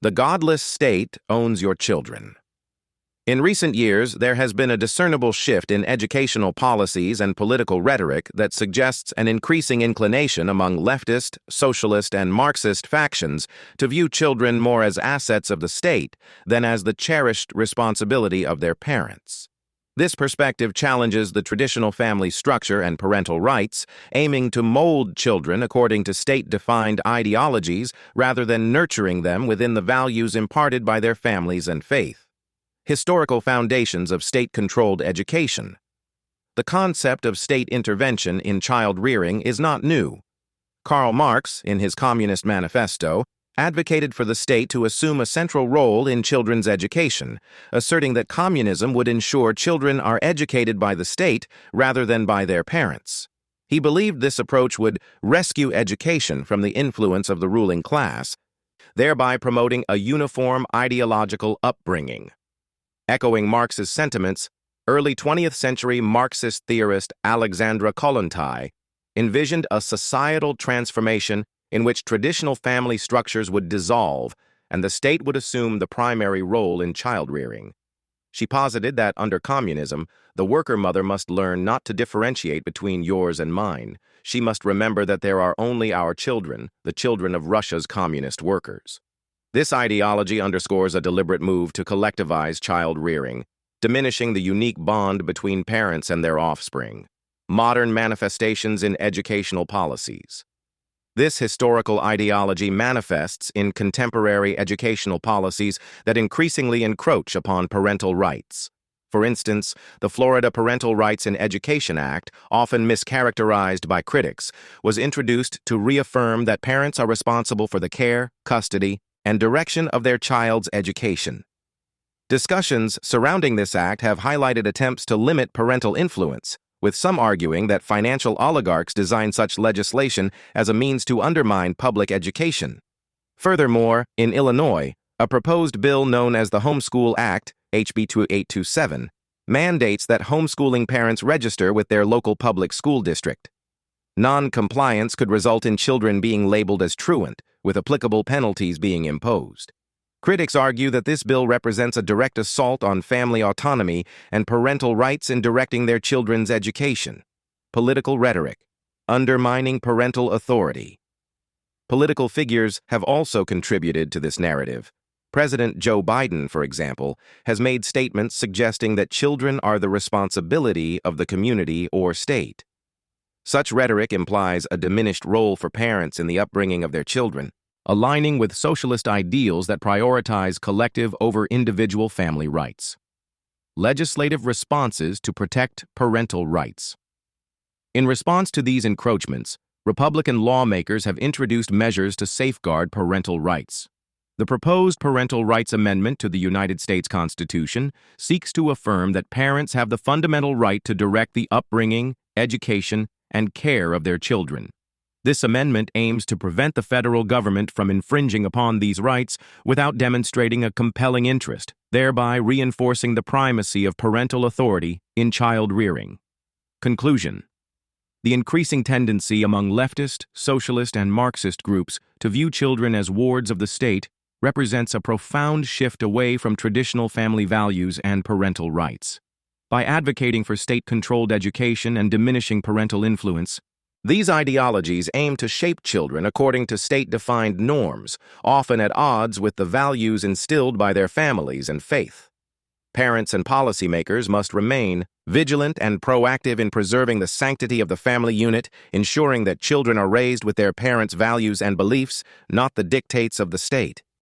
The godless state owns your children. In recent years, there has been a discernible shift in educational policies and political rhetoric that suggests an increasing inclination among leftist, socialist, and Marxist factions to view children more as assets of the state than as the cherished responsibility of their parents. This perspective challenges the traditional family structure and parental rights, aiming to mold children according to state-defined ideologies rather than nurturing them within the values imparted by their families and faith. Historical foundations of state-controlled education. The concept of state intervention in child rearing is not new. Karl Marx, in his Communist Manifesto, advocated for the state to assume a central role in children's education, asserting that communism would ensure children are educated by the state rather than by their parents. He believed this approach would rescue education from the influence of the ruling class, thereby promoting a uniform ideological upbringing. Echoing Marx's sentiments, early 20th century Marxist theorist Alexandra Kollontai envisioned a societal transformation in which traditional family structures would dissolve and the state would assume the primary role in child-rearing. She posited that under communism, the worker mother must learn not to differentiate between yours and mine. She must remember that there are only our children, the children of Russia's communist workers. This ideology underscores a deliberate move to collectivize child-rearing, diminishing the unique bond between parents and their offspring. Modern manifestations in educational policies. This historical ideology manifests in contemporary educational policies that increasingly encroach upon parental rights. For instance, the Florida Parental Rights in Education Act, often mischaracterized by critics, was introduced to reaffirm that parents are responsible for the care, custody, and direction of their child's education. Discussions surrounding this act have highlighted attempts to limit parental influence, with some arguing that financial oligarchs designed such legislation as a means to undermine public education. Furthermore, in Illinois, a proposed bill known as the Homeschool Act, HB 2827, mandates that homeschooling parents register with their local public school district. Non-compliance could result in children being labeled as truant, with applicable penalties being imposed. Critics argue that this bill represents a direct assault on family autonomy and parental rights in directing their children's education. Political rhetoric. Undermining parental authority. Political figures have also contributed to this narrative. President Joe Biden, for example, has made statements suggesting that children are the responsibility of the community or state. Such rhetoric implies a diminished role for parents in the upbringing of their children, aligning with socialist ideals that prioritize collective over individual family rights. Legislative responses to protect parental rights. In response to these encroachments, Republican lawmakers have introduced measures to safeguard parental rights. The proposed Parental Rights Amendment to the United States Constitution seeks to affirm that parents have the fundamental right to direct the upbringing, education, and care of their children. This amendment aims to prevent the federal government from infringing upon these rights without demonstrating a compelling interest, thereby reinforcing the primacy of parental authority in child rearing. Conclusion. The increasing tendency among leftist, socialist, and Marxist groups to view children as wards of the state represents a profound shift away from traditional family values and parental rights. By advocating for state-controlled education and diminishing parental influence, these ideologies aim to shape children according to state-defined norms, often at odds with the values instilled by their families and faith. Parents and policymakers must remain vigilant and proactive in preserving the sanctity of the family unit, ensuring that children are raised with their parents' values and beliefs, not the dictates of the state.